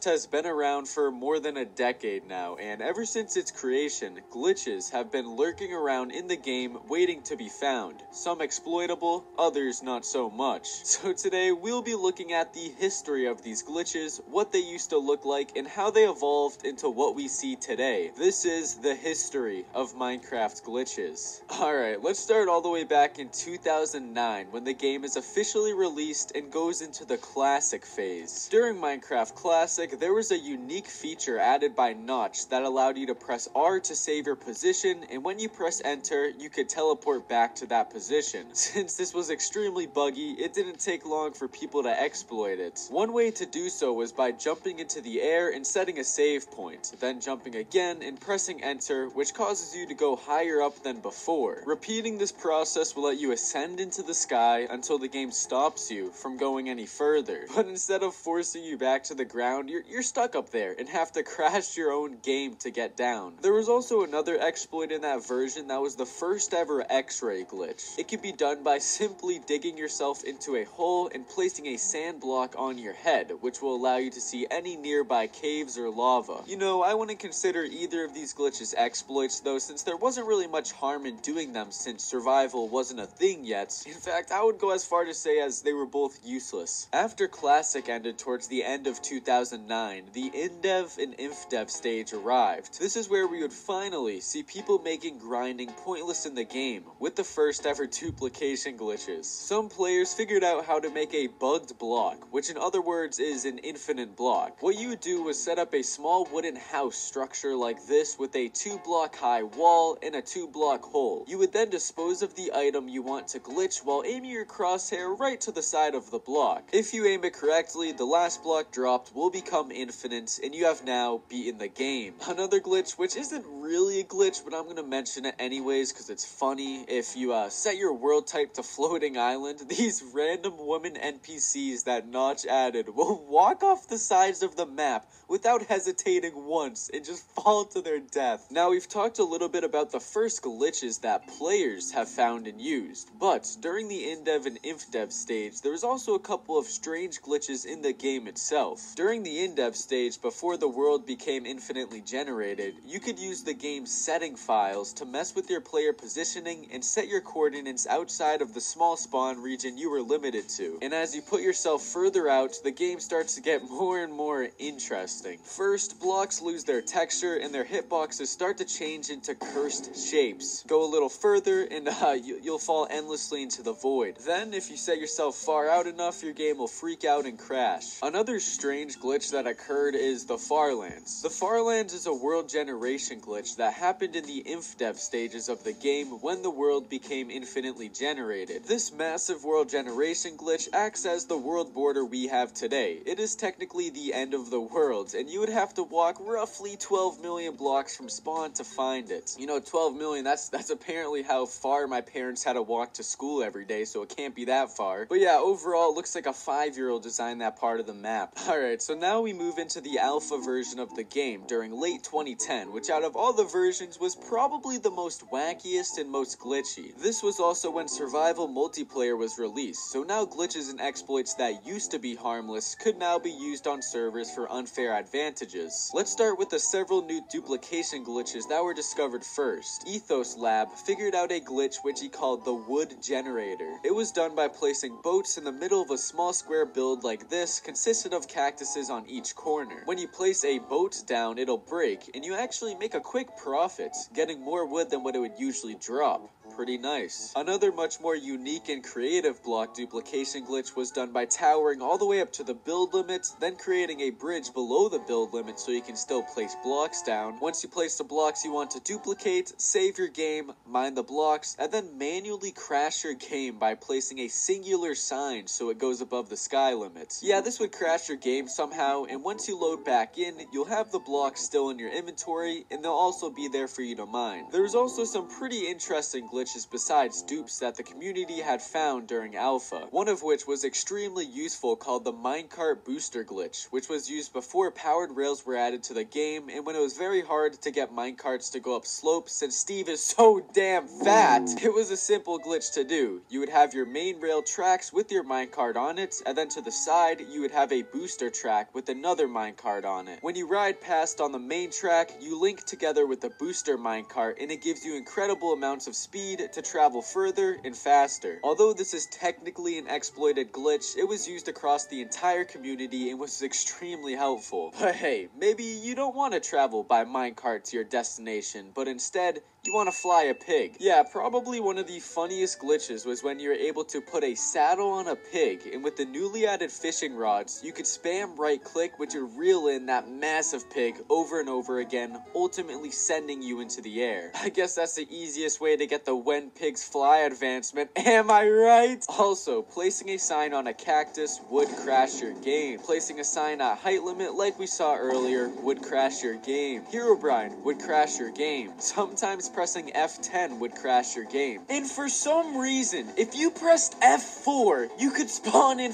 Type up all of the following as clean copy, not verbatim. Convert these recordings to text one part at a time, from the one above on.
has been around for more than a decade now, and ever since its creation, glitches have been lurking around in the game waiting to be found. Some exploitable, others not so much. So today we'll be looking at the history of these glitches, what they used to look like, and how they evolved into what we see today. This is the history of Minecraft glitches. Alright, let's start all the way back in 2009 when the game is officially released and goes into the classic phase. During Minecraft Classic, there was a unique feature added by Notch that allowed you to press R to save your position, and when you press enter, you could teleport back to that position. Since this was extremely buggy, it didn't take long for people to exploit it. One way to do so was by jumping into the air and setting a save point, then jumping again and pressing enter, which causes you to go higher up than before. Repeating this process will let you ascend into the sky until the game stops you from going any further. But instead of forcing you back to the ground, you're stuck up there and have to crash your own game to get down. There was also another exploit in that version that was the first ever X-ray glitch. It could be done by simply digging yourself into a hole and placing a sand block on your head, which will allow you to see any nearby caves or lava. You know, I wouldn't consider either of these glitches exploits though, since there wasn't really much harm in doing them since survival wasn't a thing yet. In fact, I would go as far to say as they were both useless. After Classic ended towards the end of 2009, the InDev and InfDev stage arrived. This is where we would finally see people making grinding pointless in the game, with the first ever duplication glitches. Some players figured out how to make a bugged block, which in other words is an infinite block. What you would do was set up a small wooden house structure like this with a 2-block high wall and a 2-block hole. You would then dispose of the item you want to glitch while aiming your crosshair right to the side of the block. If you aim it correctly, the last block dropped will become infinite, and you have now beaten the game. Another glitch, which isn't really a glitch, but I'm gonna mention it anyways because it's funny. If you set your world type to floating island, these random woman NPCs that Notch added will walk off the sides of the map without hesitating once and just fall to their death. Now, we've talked a little bit about the first glitches that players have found and used, but during the InDev and InfDev stage, there was also a couple of strange glitches in the game itself. During the InDev stage, before the world became infinitely generated, you could use the game's setting files to mess with your player positioning and set your coordinates outside of the small spawn region you were limited to. And as you put yourself further out, the game starts to get more and more interesting. First, blocks lose their texture and their hitboxes start to change into cursed shapes. Go a little further and you'll fall endlessly into the void. Then, if you set yourself far out enough, your game will freak out and crash. Another strange glitch that occurred is the Farlands. The Farlands is a world generation glitch that happened in the InfDev stages of the game when the world became infinitely generated. This massive world generation glitch acts as the world border we have today. It is technically the end of the world, and you would have to walk roughly 12 million blocks from spawn to find it. You know, 12 million, that's apparently how far my parents had to walk to school every day, so it can't be that far. But yeah, overall, it looks like a 5-year-old designed that part of the map. Alright, so now we move into the alpha version of the game during late 2010, which out of all the versions was probably the most wackiest and most glitchy. This was also when survival multiplayer was released, so now glitches and exploits that used to be harmless could now be used on servers for unfair advantages. Let's start with the several new duplication glitches that were discovered first. Ethos Lab figured out a glitch which he called the wood generator. It was done by placing boats in the middle of a small square build like this, consisted of cactuses on each corner. When you place a boat down, it'll break, and you actually make a quick profit, getting more wood than what it would usually drop. Pretty nice. Another much more unique and creative block duplication glitch was done by towering all the way up to the build limit, then creating a bridge below the build limit so you can still place blocks down. Once you place the blocks you want to duplicate, save your game, mine the blocks, and then manually crash your game by placing a singular sign so it goes above the sky limit. Yeah, this would crash your game somehow, and once you load back in, you'll have the blocks still in your inventory, and they'll also be there for you to mine. There's also some pretty interesting glitches glitches besides dupes that the community had found during alpha, one of which was extremely useful called the minecart booster glitch, which was used before powered rails were added to the game and when it was very hard to get minecarts to go up slopes since Steve is so damn fat. It was a simple glitch to do. You would have your main rail tracks with your minecart on it, and then to the side you would have a booster track with another minecart on it. When you ride past on the main track, you link together with the booster minecart and it gives you incredible amounts of speed to travel further and faster. Although this is technically an exploited glitch, it was used across the entire community and was extremely helpful. But hey, maybe you don't want to travel by minecart to your destination, but instead you want to fly a pig. Yeah, probably one of the funniest glitches was when you were able to put a saddle on a pig, and with the newly added fishing rods, you could spam right click which would reel in that massive pig over and over again, ultimately sending you into the air. I guess that's the easiest way to get the When Pigs Fly advancement, am I right? Also, placing a sign on a cactus would crash your game. Placing a sign at height limit like we saw earlier would crash your game. Herobrine would crash your game. Sometimes pressing F10 would crash your game. And for some reason, if you pressed F4, you could spawn in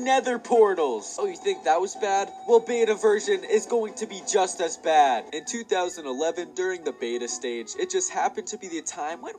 nether portals. Oh, you think that was bad? Well, beta version is going to be just as bad. In 2011, during the beta stage, it just happened to be the time when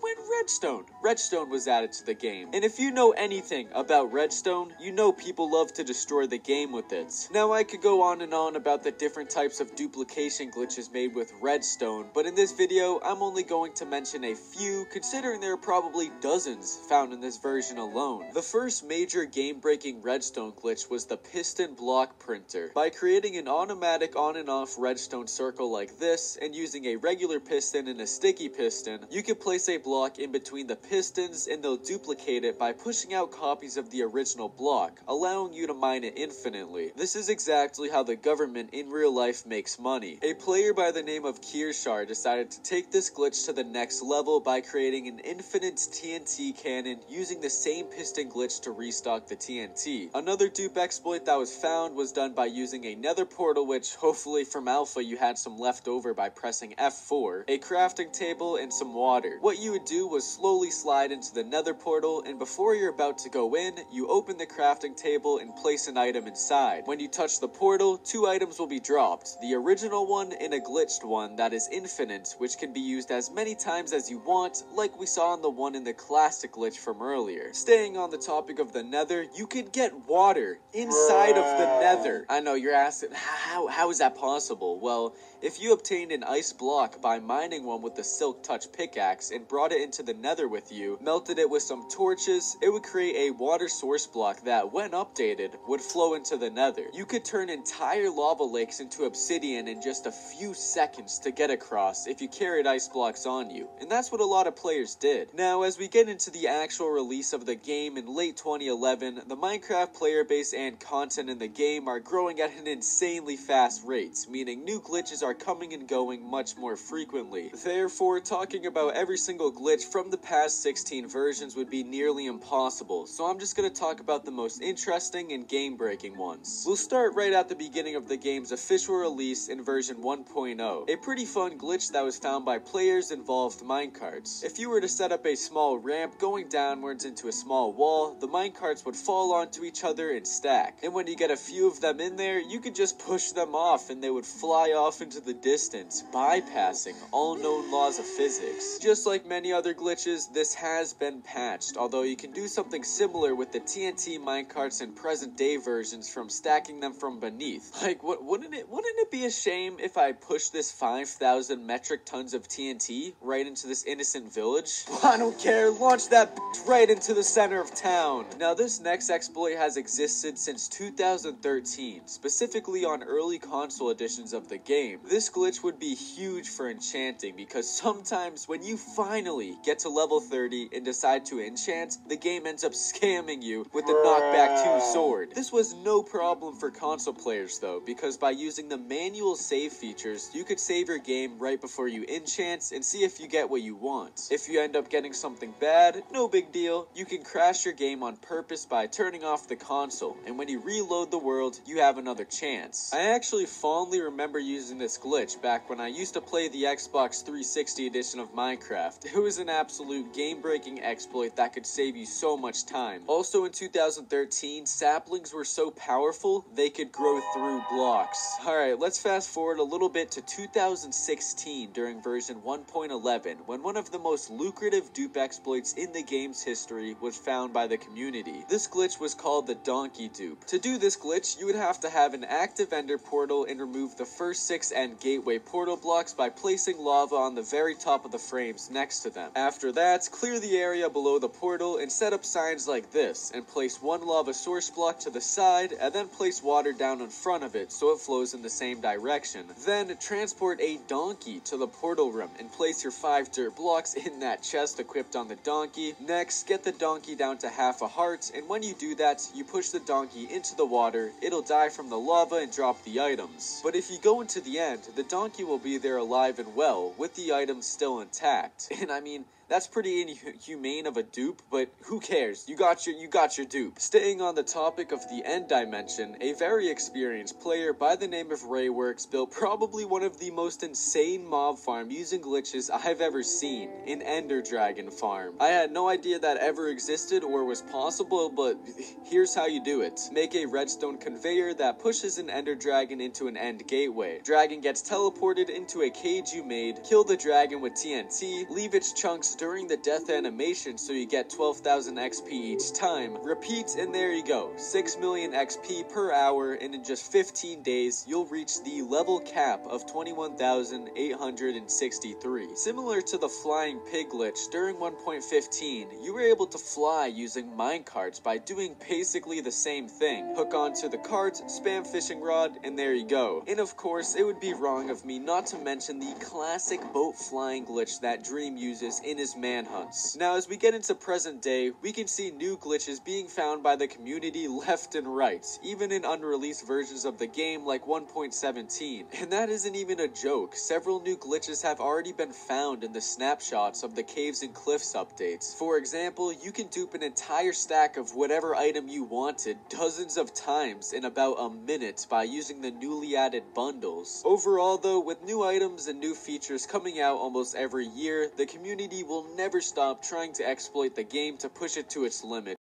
Redstone was added to the game. And if you know anything about Redstone, you know people love to destroy the game with it. Now, I could go on and on about the different types of duplication glitches made with Redstone, but in this video, I'm only going to mention a few, considering there are probably dozens found in this version alone. The first major game-breaking Redstone glitch was the piston block printer. By creating an automatic on and off redstone circle like this, and using a regular piston and a sticky piston, you can place a block in between the pistons and they'll duplicate it by pushing out copies of the original block, allowing you to mine it infinitely. This is exactly how the government in real life makes money. A player by the name of Kirshar decided to take this glitch to the next level by creating an infinite TNT cannon using the same piston glitch to restock the TNT. Another dupe exploit that was found was done by using a nether portal, which hopefully from alpha you had some left over by pressing F4, a crafting table, and some water. What you would do was slowly slide into the nether portal, and before you're about to go in, you open the crafting table and place an item inside. When you touch the portal, 2 items will be dropped, the original one and a glitched one that is infinite, which can be used as many times as you want, like we saw in the one in the classic glitch from earlier. Staying on the topic of the nether, you could get water inside of the nether. I know you're asking, how is that possible? Well, if you obtained an ice block by mining one with the Silk Touch pickaxe and brought it into the nether with you, melted it with some torches, it would create a water source block that, when updated, would flow into the nether. You could turn entire lava lakes into obsidian in just a few seconds to get across if you carried ice blocks on you, and that's what a lot of players did. Now, as we get into the actual release of the game in late 2011, the Minecraft player base and content in the game are growing at an insanely fast rate, meaning new glitches are coming and going much more frequently. Therefore, talking about every single glitch from the past 16 versions would be nearly impossible, so I'm just going to talk about the most interesting and game-breaking ones. We'll start right at the beginning of the game's official release in version 1.0. A pretty fun glitch that was found by players involved minecarts. If you were to set up a small ramp going downwards into a small wall, the minecarts would fall onto each other and stack. And when you get a few of them in there, you could just push them off and they would fly off into the distance, bypassing all known laws of physics. Just like many other glitches, this has been patched, although you can do something similar with the TNT minecarts in present day versions from stacking them from beneath. Like, wouldn't it be a shame if I pushed this 5,000 metric tons of TNT right into this innocent village? Well, I don't care, launch that bitch right into the center of town. Now, this next exploit has existed since 2013, specifically on early console editions of the game. This glitch would be huge for enchanting because sometimes when you finally get to level 30 and decide to enchant, the game ends up scamming you with the knockback 2 sword. This was no problem for console players though, because by using the manual save features, you could save your game right before you enchant and see if you get what you want. If you end up getting something bad, no big deal. You can crash your game on purpose by turning off the the console, and when you reload the world, you have another chance. I actually fondly remember using this glitch back when I used to play the Xbox 360 edition of Minecraft. It was an absolute game-breaking exploit that could save you so much time. Also in 2013, saplings were so powerful, they could grow through blocks. Alright, let's fast forward a little bit to 2016 during version 1.11, when one of the most lucrative dupe exploits in the game's history was found by the community. This glitch was called the donkey dupe. To do this glitch, you would have to have an active ender portal and remove the first 6 end gateway portal blocks by placing lava on the very top of the frames next to them. After that, clear the area below the portal and set up signs like this, and place one lava source block to the side, and then place water down in front of it so it flows in the same direction. Then transport a donkey to the portal room and place your 5 dirt blocks in that chest equipped on the donkey. Next, get the donkey down to half a heart, and when you do that, you push the donkey into the water. It'll die from the lava and drop the items. But if you go into the end, the donkey will be there alive and well, with the items still intact. And I mean, that's pretty inhumane of a dupe, but who cares? You got your dupe. Staying on the topic of the end dimension, a very experienced player by the name of Rayworks built probably one of the most insane mob farm using glitches I've ever seen, an Ender Dragon farm. I had no idea that ever existed or was possible, but here's how you do it. Make a redstone conveyor that pushes an Ender Dragon into an end gateway. Dragon gets teleported into a cage you made, kill the dragon with TNT, leave its chunks during the death animation so you get 12,000 XP each time. Repeat, and there you go. 6 million XP per hour, and in just 15 days, you'll reach the level cap of 21,863. Similar to the flying pig glitch, during 1.15, you were able to fly using minecarts by doing basically the same thing. Hook onto the cart, spam fishing rod, and there you go. And of course, it would be wrong of me not to mention the classic boat flying glitch that Dream uses in his manhunts. Now, as we get into present day, we can see new glitches being found by the community left and right, even in unreleased versions of the game like 1.17. And that isn't even a joke. Several new glitches have already been found in the snapshots of the Caves and Cliffs updates. For example, you can dupe an entire stack of whatever item you wanted dozens of times in about a minute by using the newly added bundles. Overall though, with new items and new features coming out almost every year, the community will never stop trying to exploit the game to push it to its limit.